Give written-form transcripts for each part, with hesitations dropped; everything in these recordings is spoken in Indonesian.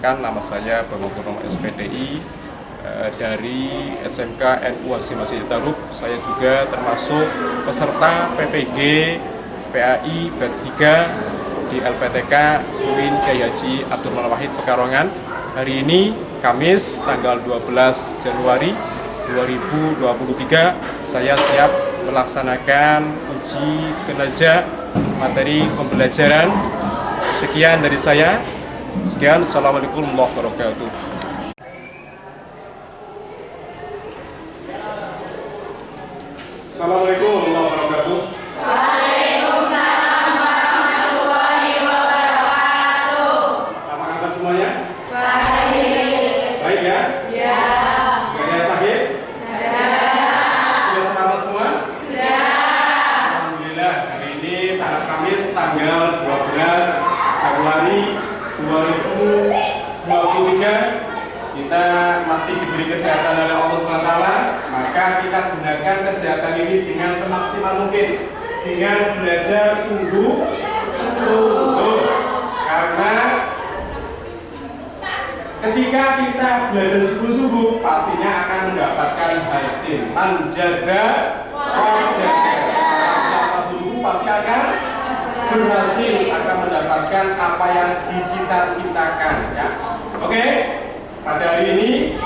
Perkenalkan, nama saya Bang Purnomo SPDI dari SMK NU Hasim Masjid Tarup. Saya juga termasuk peserta PPG PAI Batch 3 di LPTK UIN Kyai Haji Abdul Manap Wahid Pekalongan. Hari ini Kamis tanggal 12 Januari 2023 saya siap melaksanakan uji kinerja materi pembelajaran. Sekian dari saya. Sekian, Assalamualaikum warahmatullahi wabarakatuh. Assalamualaikum warahmatullahi wabarakatuh. Waalaikumsalam warahmatullahi wabarakatuh. Apa kabar semuanya? Baik. Baik ya? Ya. Gak ada yang sakit? Ya. Sudah selamat semua? Ya. Alhamdulillah, hari ini Kamis tanggal 12 Januari 2023 kita masih diberi kesehatan oleh Allah SWT, maka kita gunakan kesehatan ini dengan semaksimal mungkin dengan belajar sungguh-sungguh, karena ketika kita belajar sungguh-sungguh pastinya akan mendapatkan hasil. Manjada wajada, siapa sungguh pasti akan berhasil, akan mendapatkan apa yang dicita-citakan ya. Oke, pada hari ini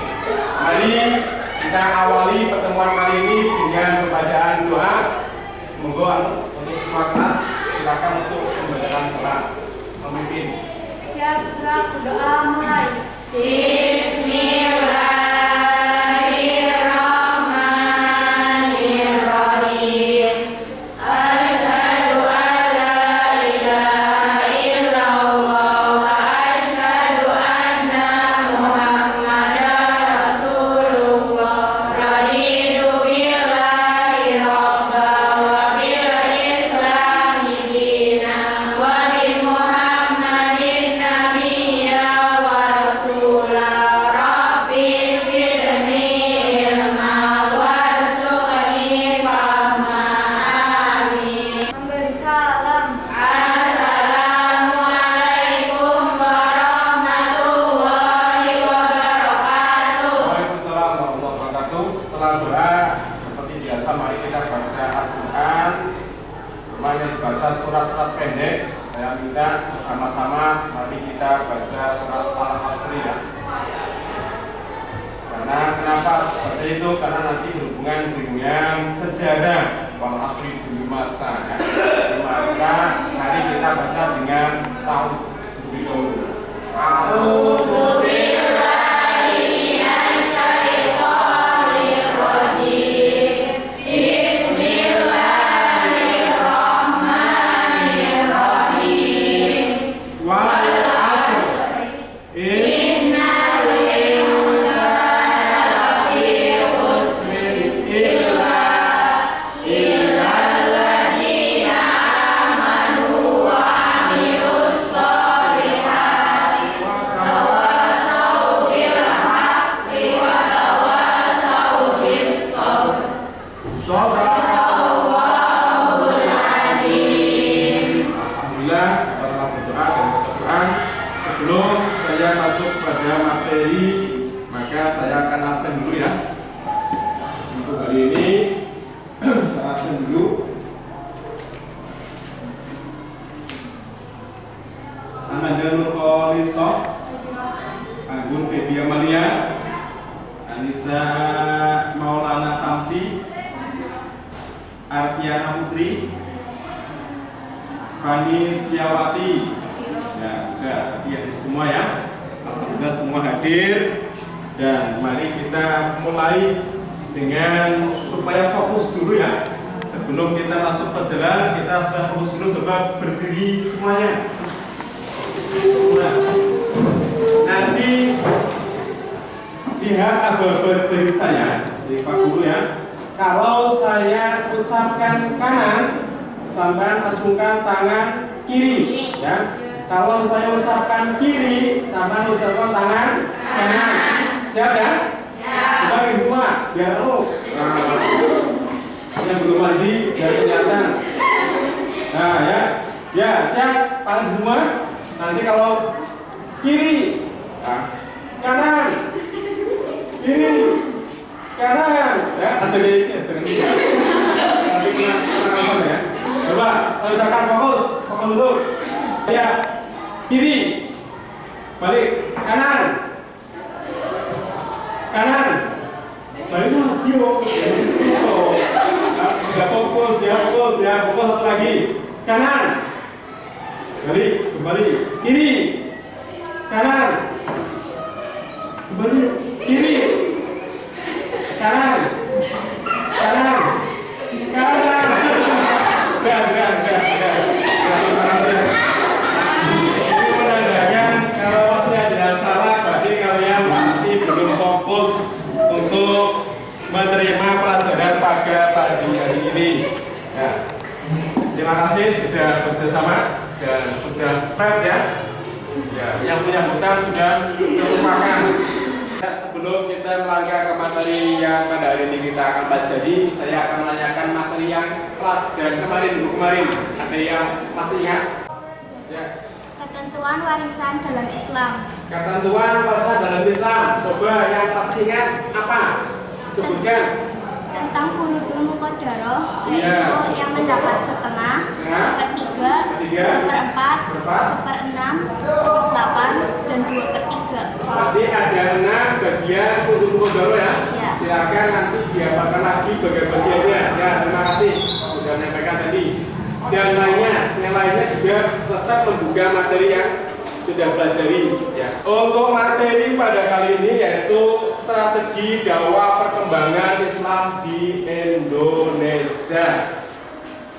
mari kita awali pertemuan kali ini dengan pembacaan doa. Semoga untuk semua kelas silakan untuk pembacaan doa memimpin. Siap, gerak, doa mulai. Bismillahirrahmanirrahim. Asyhadu an la ilaha illallah wa asyhadu anna Muhammadar Rasulullah. Raditu billahi rabban wa bil islami dinan wa bi Muhammadin nabiyya wa rasulah. Rabbi zidni ilma warzuqni fahma. Amin. Memberi salam. Assalamualaikum warahmatullahi wabarakatuh. Waalaikumsalam warahmatullahi wabarakatuh. Setelah doa seperti biasa mari kita baca Al-Quran. Semuanya dibaca surat-surat pendek. Saya minta sama-sama mari kita baca surat Al-Hasr ya. Karena kenapa baca itu? Karena nanti berhubungan dengan sejarah Wal Asri dulu masa ya. Maka mari kita baca dengan tahun terlebih dahulu. A'udzu billahi minasy syaithanir rajim. Bismillahirrahmanirrahim. Wal Asr. Innal insana lafi khusrin illa alladzina amanu wa amilus sholihati wa tawasaw bil haqqi wa tawasaw bis sabr. Shadaqallahul adzim. Alhamdulillah, kita telah berdoa dan berdoa. Sebelum saya masuk pada materi, maka saya akan absen dulu ya. Untuk hari ini, saya absen dulu. Ahmad Nurholisov, Agun Fedia Malia, Anissa Maulana Tamti, Artiana Putri, Fani Setiawati. Ya, sudah hadir semua ya. Sudah semua hadir. Dan mari kita mulai dengan supaya fokus dulu ya. Sebelum kita masuk perjalanan, kita sudah fokus dulu sebab berdiri semuanya. Nah, nanti lihat abal-abal dari saya, di Pak Guru ya. Kalau saya ucapkan kanan, sampai acungkan tangan kiri ya. Kalau saya ucapkan kiri, sampai ucapkan tangan kanan. Siap ya? Siap. Kita semua biar lu. Yang belum mandi biar kelihatan. Nah ya, ya siap tangan semua. Nanti kalau kiri Nah, kanan, kiri, kanan. Ya, aja ini, nanti kena ya. Coba, saya usahakan fokus dulu. Ya, kiri, balik, kanan, balik lagi yuk. Ya, fokus satu lagi, kanan, balik, kembali, kiri, kanan, kembali, kiri, kanan. Ini menandakan kalau masih ada yang salah, berarti kalian masih belum fokus untuk menerima pelajaran pada pagi hari ini. Ya. Terima kasih sudah bersama dan sudah fresh ya. Ya, yang punya hutang sudah terlupakan. Ya, sebelum kita melangkah ke materi yang pada hari ini kita akan pelajari, saya akan menanyakan materi yang pelajaran kemarin. Ada yang masih ingat? Ya. Ketentuan warisan dalam Islam. Ketentuan warisan dalam Islam. Coba yang pasti ingat apa? Sebutkan. Tentang furudul muqaddarah, Iya. yaitu yang mendapat setengah, sepertiga, seperempat, seperenam, seperdelapan, dan 2/3. Pasti ada 6 bagian furudul muqaddarah ya. Iya. Silakan nanti dihafalkan lagi bagian-bagiannya. Ya, terima kasih sudah menyampaikan tadi. Dan yang lainnya juga tetap membuka materi yang sudah pelajari ya. Untuk materi pada kali ini yaitu strategi dakwah perkembangan Islam di Indonesia.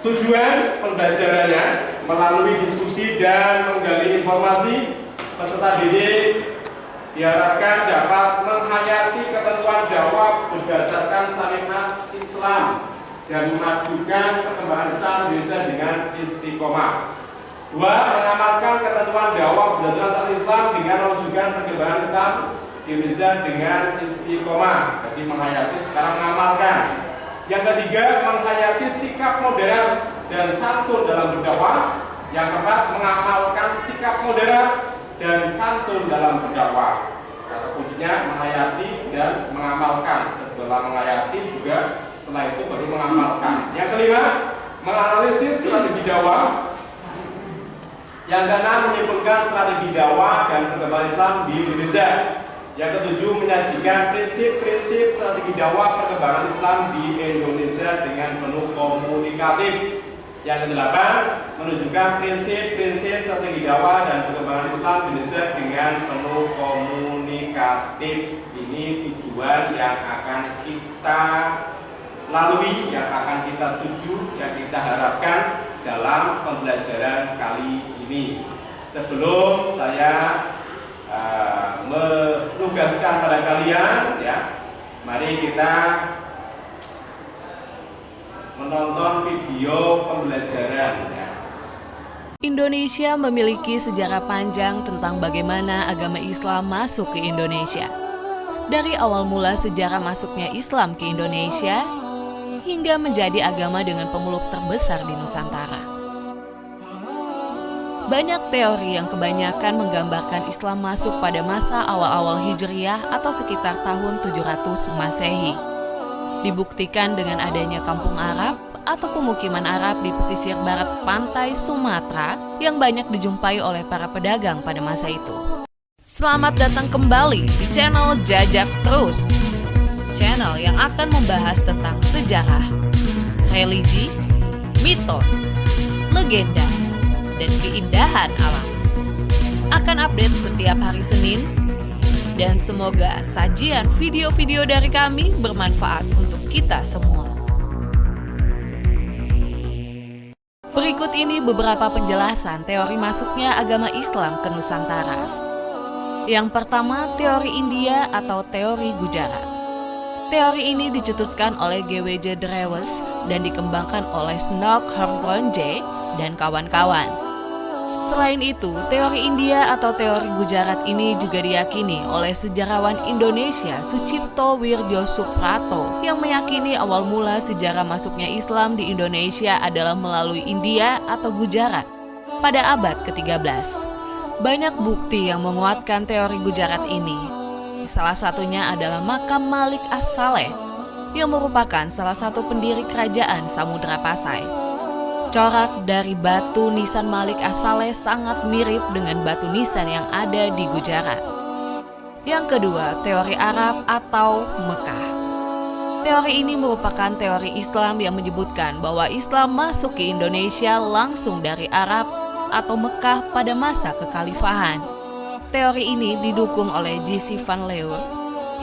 Tujuan pembelajarannya melalui diskusi dan menggali informasi, peserta didik diharapkan dapat menghayati ketentuan dakwah berdasarkan syariat Islam dan memajukan perkembangan Islam Indonesia dengan istiqomah. 2. Mengamalkan ketentuan dakwah berdasarkan syariat Islam dengan mewujudkan perkembangan Islam Indonesia dengan istiqomah. Jadi menghayati sekarang mengamalkan. Yang ketiga, menghayati sikap moderat dan santun dalam berdakwah. Yang keempat, mengamalkan sikap moderat dan santun dalam berdakwah. Kata kuncinya menghayati dan mengamalkan. Setelah menghayati juga setelah itu baru mengamalkan. Yang kelima, menganalisis strategi dakwah. Yang keenam, menyimpulkan strategi dakwah dan perkembangan Islam di Indonesia. Yang ketujuh, menyajikan prinsip-prinsip strategi dakwah perkembangan Islam di Indonesia dengan penuh komunikatif. Yang kedelapan, menunjukkan prinsip-prinsip strategi dakwah dan perkembangan Islam di Indonesia dengan penuh komunikatif. Ini tujuan yang akan kita lalui, yang akan kita tuju, yang kita harapkan dalam pembelajaran kali ini. Sebelum saya menugaskan pada kalian, ya, mari kita menonton video pembelajaran. Ya. Indonesia memiliki sejarah panjang tentang bagaimana agama Islam masuk ke Indonesia. Dari awal mula sejarah masuknya Islam ke Indonesia hingga menjadi agama dengan pemeluk terbesar di Nusantara. Banyak teori yang kebanyakan menggambarkan Islam masuk pada masa awal-awal Hijriyah atau sekitar tahun 700 Masehi. Dibuktikan dengan adanya kampung Arab atau pemukiman Arab di pesisir barat pantai Sumatera yang banyak dijumpai oleh para pedagang pada masa itu. Selamat datang kembali di channel Jajak Terus, channel yang akan membahas tentang sejarah, religi, mitos, legenda, dan keindahan alam. Akan update setiap hari Senin, dan semoga sajian video-video dari kami bermanfaat untuk kita semua. Berikut ini beberapa penjelasan teori masuknya agama Islam ke Nusantara. Yang pertama, teori India atau teori Gujarat. Teori ini dicetuskan oleh G.W.J. Drewes dan dikembangkan oleh Snook Herblonje dan kawan-kawan. Selain itu, teori India atau teori Gujarat ini juga diyakini oleh sejarawan Indonesia Sucipto Wirjosuprato yang meyakini awal mula sejarah masuknya Islam di Indonesia adalah melalui India atau Gujarat pada abad ke-13. Banyak bukti yang menguatkan teori Gujarat ini. Salah satunya adalah makam Malik As-Saleh yang merupakan salah satu pendiri kerajaan Samudra Pasai. Corak dari batu nisan Malik As-Saleh sangat mirip dengan batu nisan yang ada di Gujarat. Yang kedua, teori Arab atau Mekah. Teori ini merupakan teori Islam yang menyebutkan bahwa Islam masuk ke Indonesia langsung dari Arab atau Mekah pada masa kekhalifahan. Teori ini didukung oleh J.C. Van Leeuwen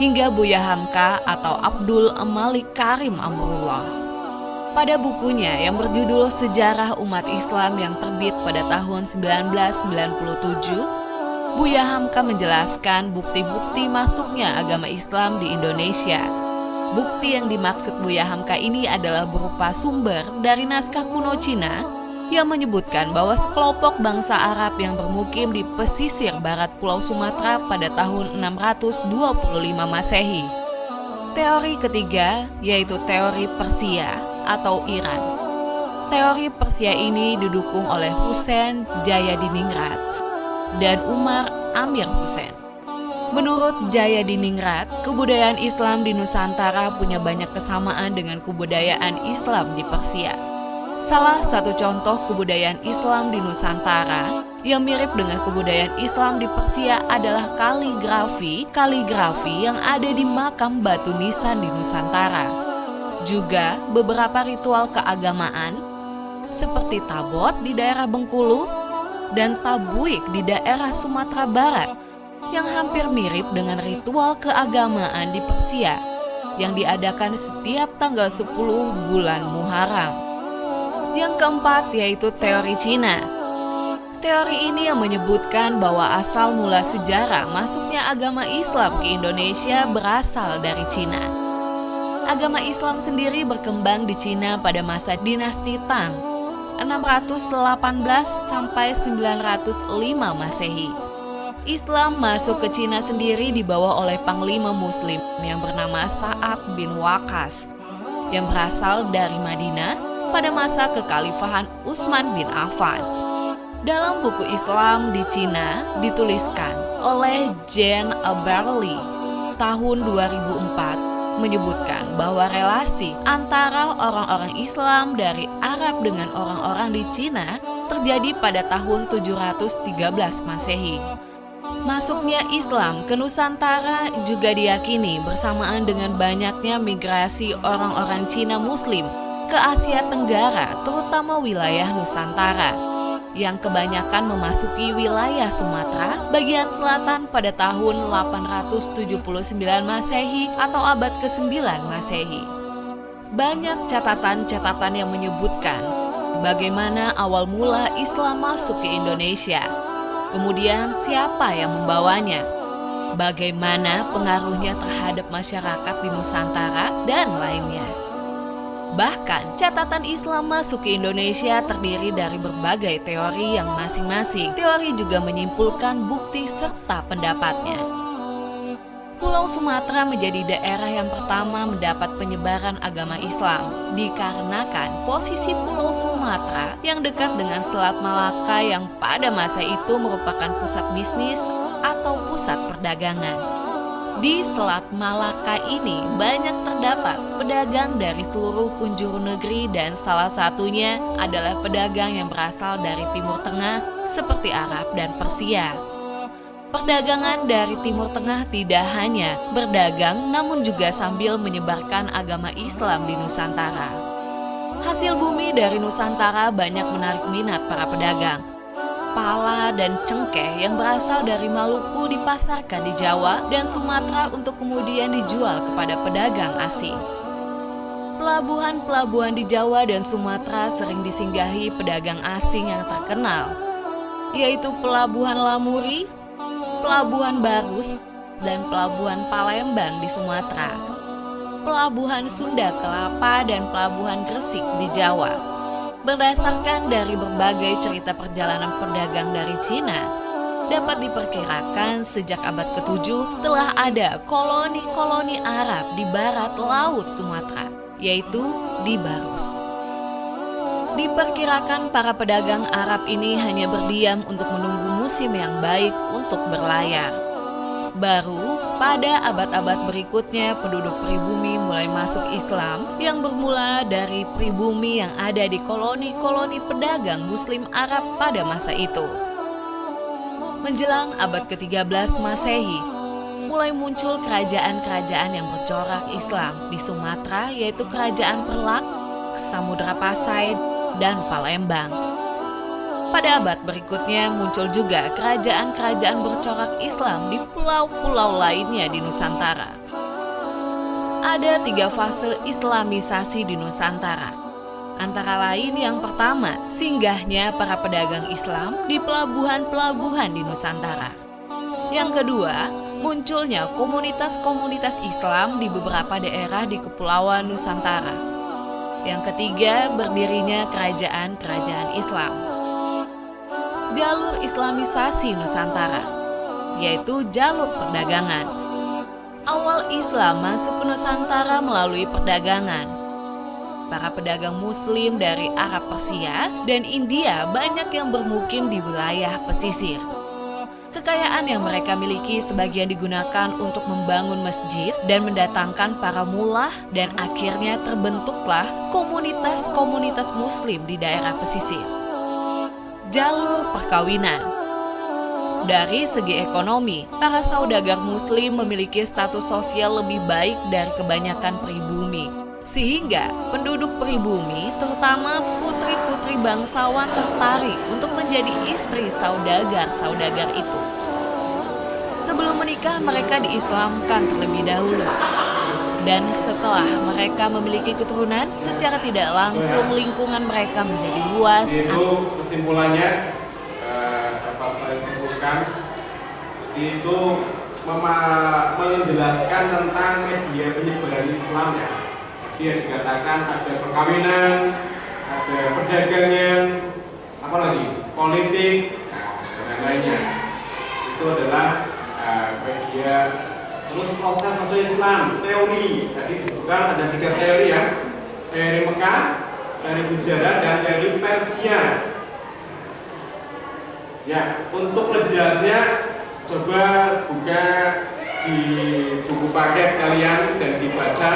hingga Buya Hamka atau Abdul Malik Karim Amrullah. Pada bukunya yang berjudul Sejarah Umat Islam yang terbit pada tahun 1997, Buya Hamka menjelaskan bukti-bukti masuknya agama Islam di Indonesia. Bukti yang dimaksud Buya Hamka ini adalah berupa sumber dari naskah kuno Cina yang menyebutkan bahwa sekelompok bangsa Arab yang bermukim di pesisir barat Pulau Sumatera pada tahun 625 Masehi. Teori ketiga yaitu teori Persia atau Iran. Teori Persia ini didukung oleh Husain Jayadiningrat dan Umar Amir Husain. Menurut Jayadiningrat, kebudayaan Islam di Nusantara punya banyak kesamaan dengan kebudayaan Islam di Persia. Salah satu contoh kebudayaan Islam di Nusantara yang mirip dengan kebudayaan Islam di Persia adalah kaligrafi yang ada di makam batu nisan di Nusantara. Juga beberapa ritual keagamaan seperti tabot di daerah Bengkulu dan tabuik di daerah Sumatera Barat yang hampir mirip dengan ritual keagamaan di Persia yang diadakan setiap tanggal 10 bulan Muharram. Yang keempat yaitu teori Cina. Teori ini yang menyebutkan bahwa asal mula sejarah masuknya agama Islam ke Indonesia berasal dari Cina. Agama Islam sendiri berkembang di Cina pada masa dinasti Tang, 618 sampai 905 Masehi. Islam masuk ke Cina sendiri dibawa oleh panglima muslim yang bernama Sa'ad bin Waqqas yang berasal dari Madinah pada masa kekhalifahan Utsman bin Affan. Dalam buku Islam di Cina dituliskan oleh Jane Aberli tahun 2004 menyebutkan bahwa relasi antara orang-orang Islam dari Arab dengan orang-orang di Cina terjadi pada tahun 713 Masehi. Masuknya Islam ke Nusantara juga diyakini bersamaan dengan banyaknya migrasi orang-orang Cina Muslim ke Asia Tenggara, terutama wilayah Nusantara, yang kebanyakan memasuki wilayah Sumatera bagian selatan pada tahun 879 Masehi atau abad ke-9 Masehi. Banyak catatan-catatan yang menyebutkan bagaimana awal mula Islam masuk ke Indonesia, kemudian siapa yang membawanya, bagaimana pengaruhnya terhadap masyarakat di Nusantara, dan lainnya. Bahkan, catatan Islam masuk ke Indonesia terdiri dari berbagai teori yang masing-masing teori juga menyimpulkan bukti serta pendapatnya. Pulau Sumatera menjadi daerah yang pertama mendapat penyebaran agama Islam dikarenakan posisi Pulau Sumatera yang dekat dengan Selat Malaka yang pada masa itu merupakan pusat bisnis atau pusat perdagangan. Di Selat Malaka ini banyak terdapat pedagang dari seluruh penjuru negeri dan salah satunya adalah pedagang yang berasal dari Timur Tengah seperti Arab dan Persia. Perdagangan dari Timur Tengah tidak hanya berdagang namun juga sambil menyebarkan agama Islam di Nusantara. Hasil bumi dari Nusantara banyak menarik minat para pedagang. Pala dan cengkeh yang berasal dari Maluku dipasarkan di Jawa dan Sumatera untuk kemudian dijual kepada pedagang asing. Pelabuhan-pelabuhan di Jawa dan Sumatera sering disinggahi pedagang asing yang terkenal, yaitu Pelabuhan Lamuri, Pelabuhan Barus, dan Pelabuhan Palembang di Sumatera, Pelabuhan Sunda Kelapa, dan Pelabuhan Gresik di Jawa. Berdasarkan dari berbagai cerita perjalanan pedagang dari Cina, dapat diperkirakan sejak abad ke-7 telah ada koloni-koloni Arab di barat laut Sumatera, yaitu di Barus. Diperkirakan para pedagang Arab ini hanya berdiam untuk menunggu musim yang baik untuk berlayar. Baru pada abad-abad berikutnya penduduk pribumi mulai masuk Islam yang bermula dari pribumi yang ada di koloni-koloni pedagang Muslim Arab pada masa itu. Menjelang abad ke-13 Masehi, mulai muncul kerajaan-kerajaan yang bercorak Islam di Sumatera, yaitu Kerajaan Perlak, Samudra Pasai, dan Palembang. Pada abad berikutnya muncul juga kerajaan-kerajaan bercorak Islam di pulau-pulau lainnya di Nusantara. Ada 3 fase Islamisasi di Nusantara. Antara lain yang pertama, singgahnya para pedagang Islam di pelabuhan-pelabuhan di Nusantara. Yang kedua, munculnya komunitas-komunitas Islam di beberapa daerah di Kepulauan Nusantara. Yang ketiga, berdirinya kerajaan-kerajaan Islam. Jalur Islamisasi Nusantara, yaitu jalur perdagangan. Awal Islam masuk ke Nusantara melalui perdagangan. Para pedagang Muslim dari Arab Persia dan India banyak yang bermukim di wilayah pesisir. Kekayaan yang mereka miliki sebagian digunakan untuk membangun masjid dan mendatangkan para mullah, dan akhirnya terbentuklah komunitas-komunitas Muslim di daerah pesisir. Jalur perkawinan. Dari segi ekonomi, para saudagar Muslim memiliki status sosial lebih baik dari kebanyakan pribumi, sehingga penduduk pribumi, terutama putri-putri bangsawan, tertarik untuk menjadi istri saudagar-saudagar itu. Sebelum menikah, mereka diislamkan terlebih dahulu. Dan setelah mereka memiliki keturunan, secara tidak langsung lingkungan mereka menjadi luas. Itu kesimpulannya, dapat saya simpulkan, itu menjelaskan tentang media penyebaran Islam ya. Dia dikatakan ada perkawinan, ada perdagangan, apalagi politik, dan lainnya. Itu adalah media. Terus proses masuk Islam, teori. Tadi disebutkan ada 3 teori ya. Teori Mekah, teori Hijrah, dan teori Persia. Ya, untuk lebih jelasnya coba buka di buku paket kalian dan dibaca,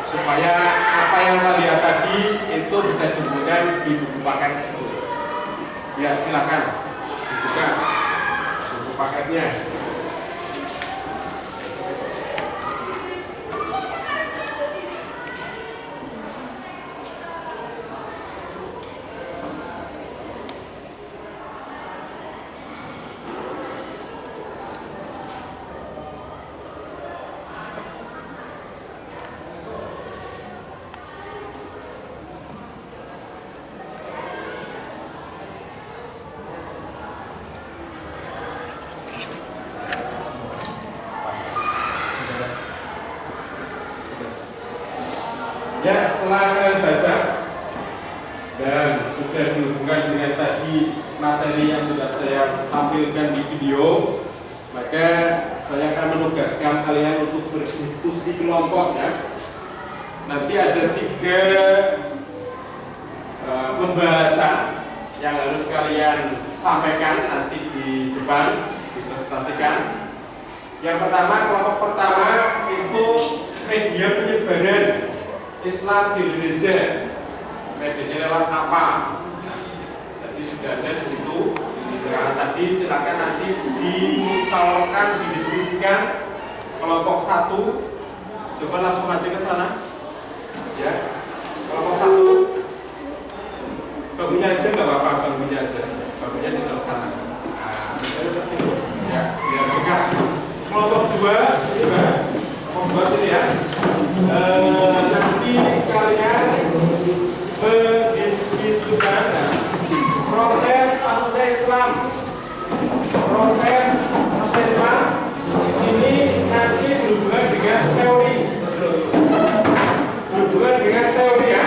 supaya apa yang kalian lihat tadi itu bisa digunakan di buku paket tersebut. Ya, silakan dibuka buku paketnya. Ya, setelah kalian baca dan sudah dihubungkan dengan tadi materi yang sudah saya tampilkan di video, maka saya akan menugaskan kalian untuk berdiskusi kelompok ya. Nanti ada 3 pembahasan yang harus kalian sampaikan nanti di depan, dipresentasikan. Yang pertama, kelompok pertama itu media penyebaran Islam di Indonesia. Medianya lewat apa? Tadi sudah ada di situ. Nah, tadi silakan nanti dimusyawarahkan, didiskusikan. Kelompok 1, coba langsung aja ke sana. Ya, kelompok 1. Bangunnya aja nggak apa-apa, bangunnya aja. Bangunnya di sebelah sana. Nah, seperti itu. Ya, biar dekat. Kelompok 2, ini Mbak. Kelompok 2 sini ya. Nanti kalian mendiskusikan proses masuknya Islam. Proses masuknya Islam ini nanti berhubungan dengan teori. Berhubungan dengan teori ya.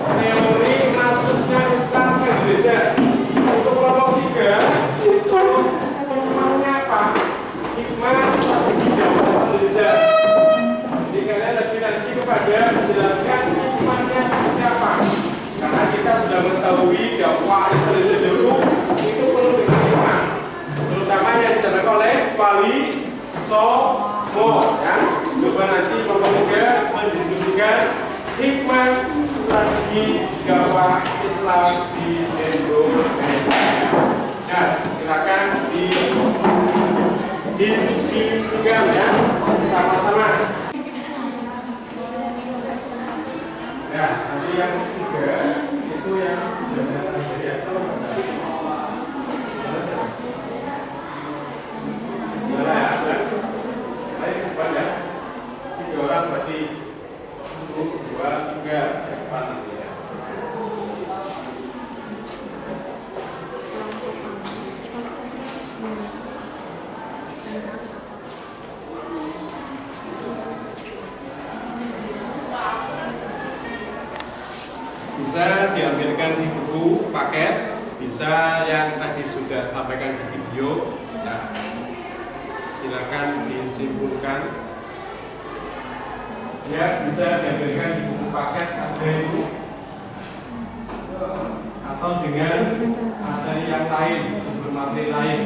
Teori masuknya Islam ke Indonesia. Untuk kelompok 3 itu hikmahnya apa? Hikmah strategi dakwah Indonesia. Jadi kalian kelompok ya. Coba nanti kelompok 3 mendiskusikan hikmah strategi dakwah Islam di Indonesia. Ya, silakan diskusikan ya sama-sama. Ya, nanti yang 3 itu yang orang berarti 1, 2, 3 ke depan nanti ya. Bisa diambilkan di buku paket, bisa yang tadi sudah sampaikan di video ya. Silakan disimpulkan. Ya, bisa diambilkan di buku paket ada itu atau dengan materi yang lain, sumber materi lain.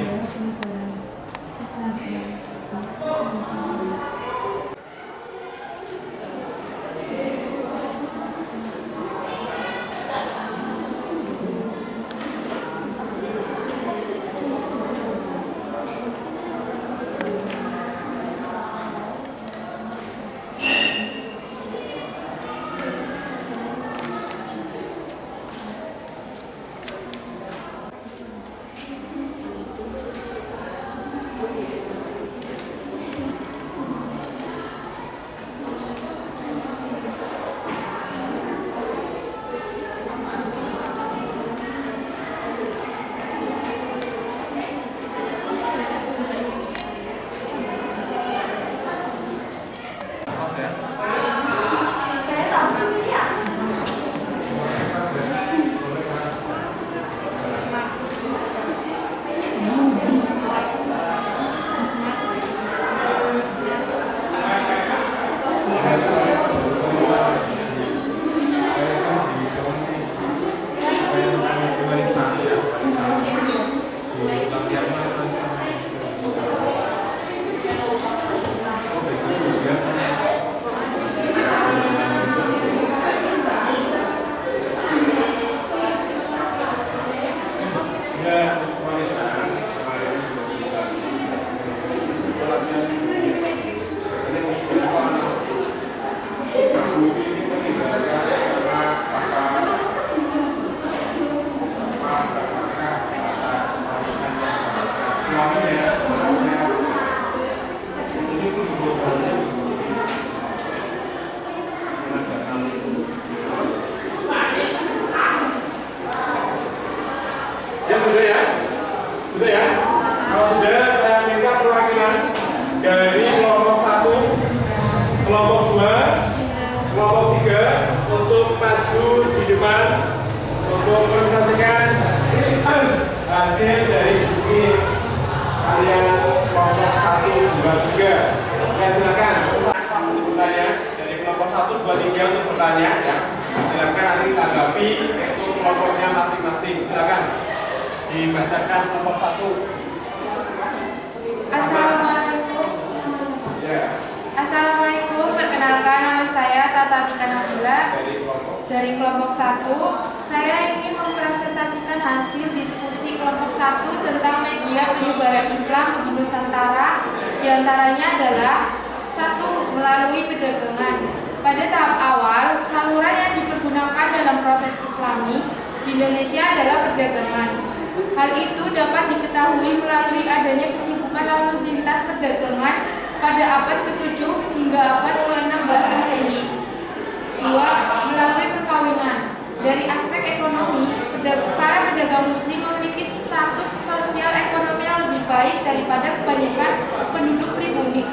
Dibacakan kelompok 1. Assalamualaikum. Assalamualaikum. Perkenalkan, nama saya Tata Tika Nabila dari kelompok 1. Saya ingin mempresentasikan hasil diskusi kelompok 1 tentang media penyebaran Islam di Nusantara. Di antaranya adalah 1. Melalui perdagangan. Pada tahap awal, saluran yang dipergunakan dalam proses Islami di Indonesia adalah perdagangan. Hal itu dapat diketahui melalui adanya kesibukan lalu lintas perdagangan pada abad ke-7 hingga abad ke-16 Masehi. 2. Melalui perkawinan. Dari aspek ekonomi, para pedagang muslim memiliki status sosial ekonomi yang lebih baik daripada kebanyakan penduduk pribumi.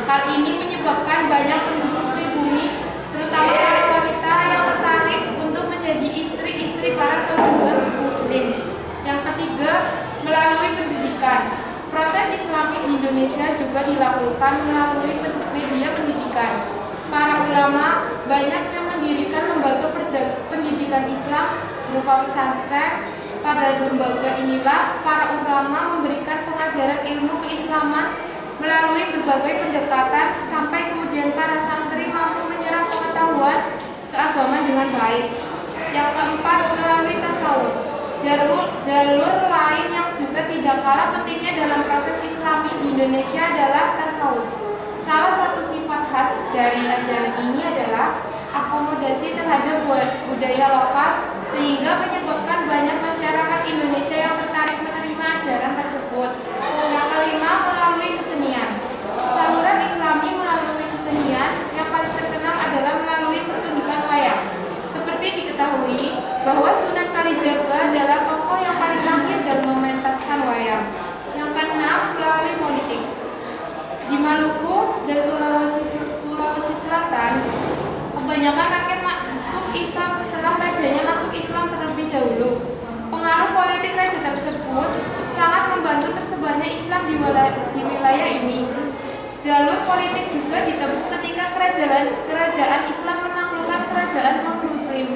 Hal ini menyebabkan banyak penduduk pribumi, terutama para wanita, yang tertarik untuk menjadi istri-istri para saudagar muslim. Yang ketiga, melalui pendidikan. Proses Islami di Indonesia juga dilakukan melalui media pendidikan. Para ulama banyak yang mendirikan lembaga pendidikan Islam berupa pesantren. Pada lembaga inilah para ulama memberikan pengajaran ilmu keislaman melalui berbagai pendekatan sampai kemudian para santri mampu menyerap pengetahuan keagamaan dengan baik. Yang keempat, melalui tasawuf. Jalur lain yang juga tidak kalah pentingnya dalam proses Islami di Indonesia adalah tasawuf. Salah satu sifat khas dari ajaran ini adalah akomodasi terhadap budaya lokal sehingga menyebabkan banyak masyarakat Indonesia yang tertarik menerima ajaran tersebut. Yang kelima, melalui kesenian. Saluran Islami melalui kesenian yang paling terkenal adalah melalui pertunjukan wayang. Seperti diketahui bahwa Sunan Kalijaga adalah tokoh yang paling mahir dalam mementaskan wayang. Yang keenam, melalui politik. Di Maluku dan Sulawesi Selatan, kebanyakan rakyat masuk Islam setelah rajanya masuk Islam terlebih dahulu. Pengaruh politik raja tersebut sangat membantu tersebarnya Islam di wilayah ini. Jalur politik juga ditempuh ketika kerajaan Islam menaklukkan kerajaan non-Muslim,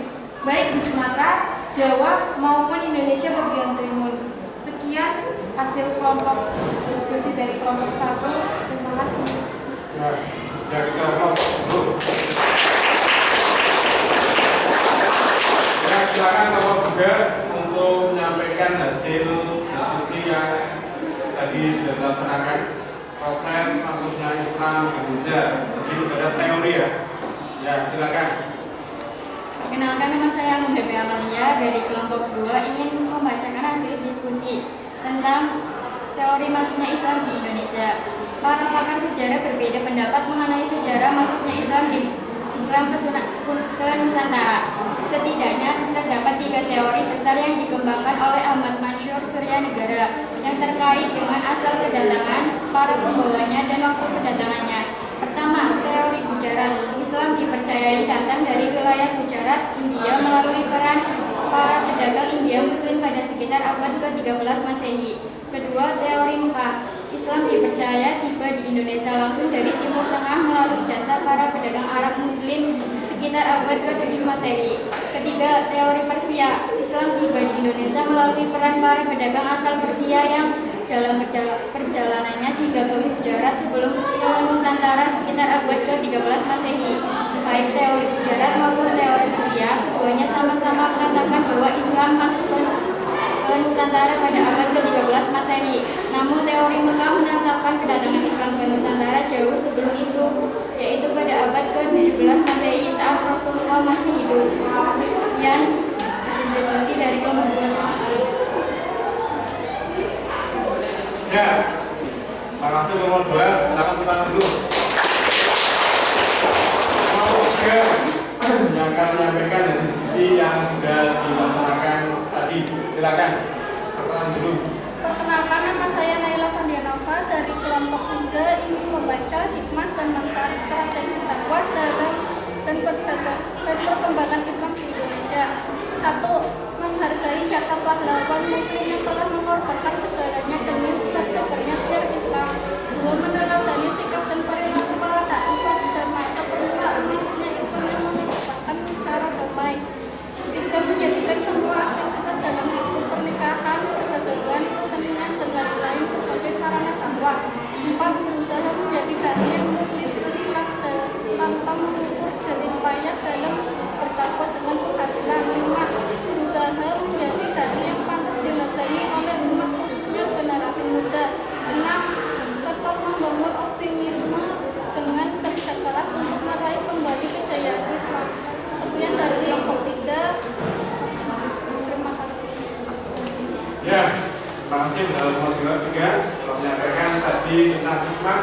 baik di Sumatera, Jawa maupun Indonesia bagian timur. Sekian hasil kelompok diskusi dari kelompok 1. Terima kasih. Ya kita close dulu. Ya, silakan Bapak juga untuk menyampaikan hasil diskusi yang tadi sudah dilaksanakan. Proses masuknya Islam ke Indonesia, jadi ada teori ya. Ya, silakan. Perkenalkan, nama saya Muhammad Amalia dari kelompok 2 ingin membacakan hasil diskusi tentang teori masuknya Islam di Indonesia. Para pakar sejarah berbeda pendapat mengenai sejarah masuknya Islam ke Nusantara. Setidaknya terdapat 3 teori besar yang dikembangkan oleh Ahmad Mansur Suryanegara yang terkait dengan asal kedatangan, para pembawanya, dan waktu kedatangannya. Pertama, teori Gujarat. Islam dipercayai datang dari wilayah Gujarat, India melalui peran para pedagang India Muslim pada sekitar abad ke-13 Masehi. Kedua, teori Mekah. Islam dipercaya tiba di Indonesia langsung dari Timur Tengah melalui jasa para pedagang Arab Muslim sekitar abad ke-7 Masehi. Ketiga, teori Persia. Islam tiba di Indonesia melalui peran para pedagang asal Persia yang dalam perjalanannya singgah ke Gujarat sebelum ke Nusantara sekitar abad ke-13 Masehi. Baik teori Gujarat maupun teori Persia, keduanya sama-sama mengatakan bahwa Islam masuk ke Nusantara pada abad ke-13 Masehi. Namun teori Mekah menetapkan kedatangan Islam ke Nusantara jauh sebelum itu, yaitu pada abad ke-17 Masehi saat Rasulullah masih hidup. Sekian hasil diskusi dari kelompok 2. Ya, makasih kelompok 2. Silakan kita dulu. Kelompok 3 yang akan menyampaikan diskusi yang sudah dilaksanakan tadi. Silakan. Perkenalan dulu. Perkenalkan, nama saya Naila Fandianova dari kelompok 3 ingin membaca hikmah dan manfaat strategi dakwah dan perkembangan Islam di Indonesia. 1. Menghargai jasa pahlawan Muslim yang telah mengorbankan segalanya demi tersebarnya syiar Islam. 2. Meneladani sikap dan perilaku para dai pada masa permulaan masuknya Islam yang menciptakan cara damai. 3. Menjadikan semua aktivitas dalam hidup pernikahan, perdagangan, kesenian, dan lain-lain sebagai sarana dakwah. 4. Berusaha menjadi dai yang mukhlis ikhlas tanpa mengukur jerih payah dalam berdakwah dengan penghasilan. 5. Berusaha menjadi dai yang pantas diladani oleh umat khususnya generasi muda. 6. Tetap membangun optimisme dengan kerja keras untuk meraih kembali kejayaan Islam. Sekian dari kelompok 3. Terima kasih. Ya, terima kasih dalam kelompok 3 telah menyampaikan tadi tentang hikmah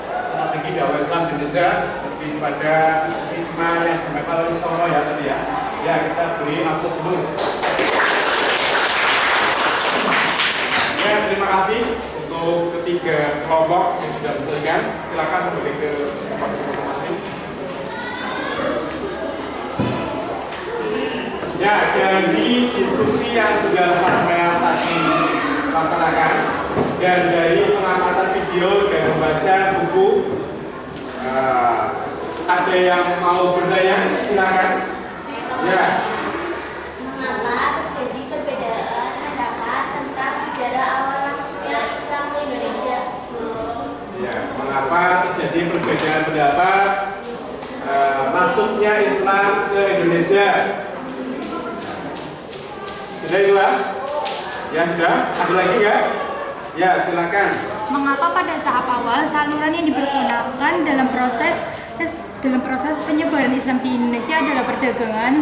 strategi dakwah Islam di Indonesia, lebih pada hikmah yang disampaikan oleh Soro ya tadi ya. Ya, kita beri aplaus dulu. Ya, terima kasih untuk ketiga kelompok yang sudah disampaikan. Silakan kembali ke tempat masing-masing. Ya, dari diskusi yang sudah sampai tadi laksanakan dan dari pengamatan video dan membaca buku, ada yang mau bertanya? Silakan. Ya. Mengapa terjadi perbedaan pendapat tentang sejarah awal masuknya Islam ke Indonesia? Ya. masuknya Islam ke Indonesia. Sudah itu ya? Ya sudah. Ada lagi nggak? Ya silakan. Mengapa pada tahap awal saluran yang dipergunakan dalam proses penyebaran Islam di Indonesia adalah perdagangan?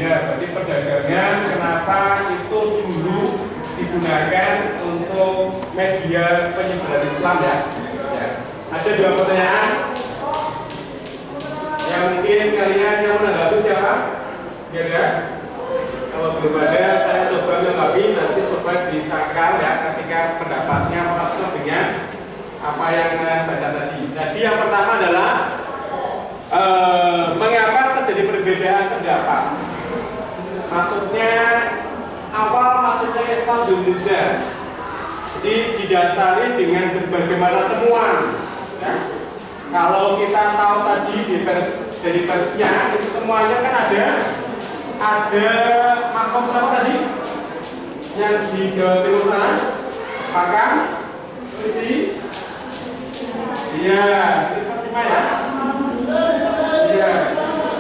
Iya, berarti perdagangan kenapa itu dulu digunakan untuk media penyebaran Islam ya? Ya. Ada dua pertanyaan yang mungkin kalian yang menanggapi siapa? Ya. Kalau belum ada, saya coba menanggapi, nanti sobat disangkal ya ketika pendapatnya masuk dengan apa yang kalian baca tadi. Jadi yang pertama adalah mengapa terjadi perbedaan pendapat? Maksudnya masuknya Islam di Indonesia. Jadi didasari dengan berbagai macam temuan. Ya. Kalau kita tahu tadi dari versinya itu temuannya kan ada makom siapa tadi? Yang di Jawa Timur sana? Makam Siti. Iya, itu Fatimah ya. Iya.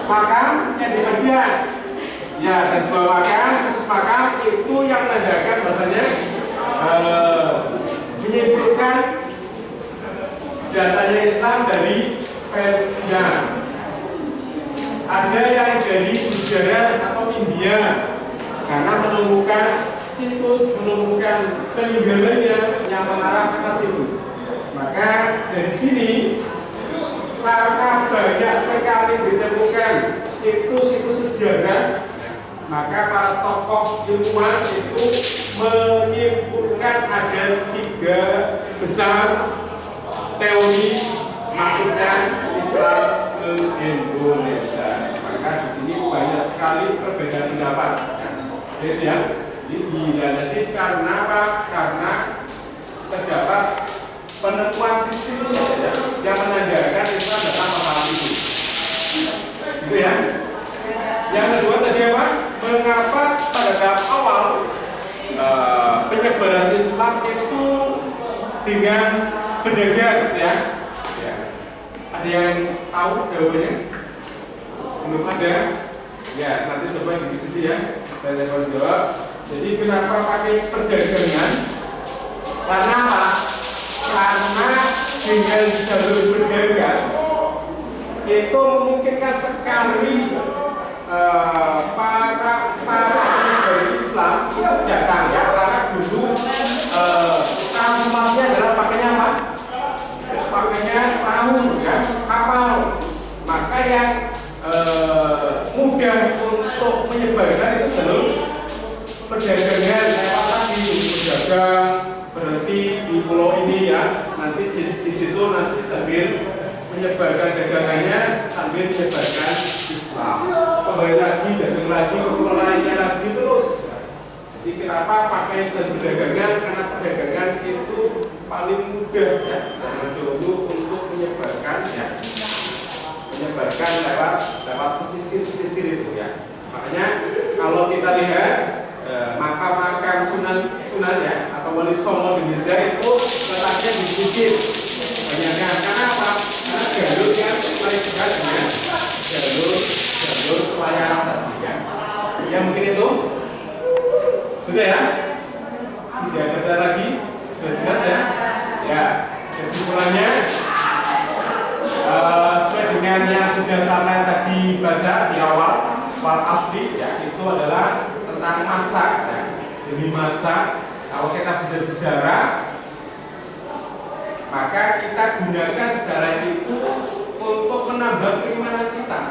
Makam yang di Persia. Ya, dan sebuah makam itu yang menandakan bahasanya menyimpulkan datanya Islam dari Persia. Ada yang dari Gujarat atau India karena menemukan peninggalannya yang mengarah ke situ. Maka dari sini karena banyak sekali ditemukan situs-situs sejarah, maka para tokoh ilmuwan itu menyimpulkan ada 3 besar teori masuknya Islam ke Indonesia. Maka di sini banyak sekali perbedaan pendapat. Jadi ya, jadi karena apa? Karena terdapat penemuan situs yang menandakan Islam datang masalah itu. Gitu ya. Yang kedua tadi apa? Mengapa pada tahap awal penyebaran Islam itu dengan berdagang, ya? Ya. Ada yang tahu jawabannya? Belum ada? Ya, nanti coba diskusi ya. Saya akan jawab. Jadi kenapa pakai perdagangan? Karena apa? Karena dengan jalur berdagang itu memungkinkan sekali para dari Islam itu datang ya, karena dulu transformasinya adalah pakainya apa? Pakainya perahu ya, kapal. Maka yang mudah untuk menyebarkan itu jalur perdagangan lewat tadi berdagang, berhenti di pulau ini ya, nanti di situ nanti sambil menyebarkan dagangannya sambil menyebarkan Islam. Kembali lagi, dagang lagi, pulau lainnya lagi terus. Jadi kenapa pakai jalur perdagangan? Karena perdagangan itu paling mudah ya, dan dulu untuk menyebarkan ya, menyebarkan lewat pesisir itu ya. Makanya kalau kita lihat makam-makam sunan ya atau wali songo di Indonesia itu letaknya di pesisir. Banyaknya karena apa? Karena jalurnya paling dekat dengan jalur pelayaran tadi ya. Ya mungkin itu sudah ya. Tidak ada lagi. Sudah jelas ya. Ya kesimpulannya sesuai dengan yang sudah saya tadi baca di awal asli ya, itu adalah tentang masak ya. Demi masak, kalau kita belajar sejarah, maka kita gunakan sejarah itu untuk menambah keimanan kita.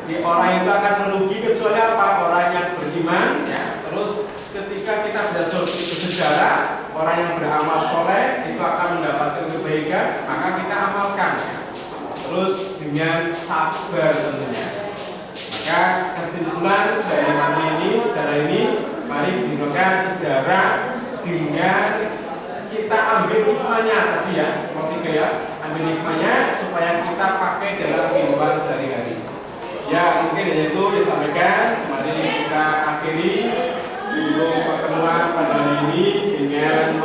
Jadi orang itu akan merugi kecuali apa? Orang yang beriman ya. Terus ketika kita belajar sejarah, orang yang beramal soleh itu akan mendapatkan kebaikan, maka kita amalkan ya. Terus dengan sabar tentunya. Maka kesimpulan dari materi ini, sejarah ini, mari gunakan sejarah dengan kita ambil hikmahnya tadi ya, nomor 3 ya, ambil hikmahnya supaya kita pakai dalam kehidupan sehari-hari. Ya mungkin itu disampaikan. Mari kita akhiri untuk pertemuan pada hari ini dengan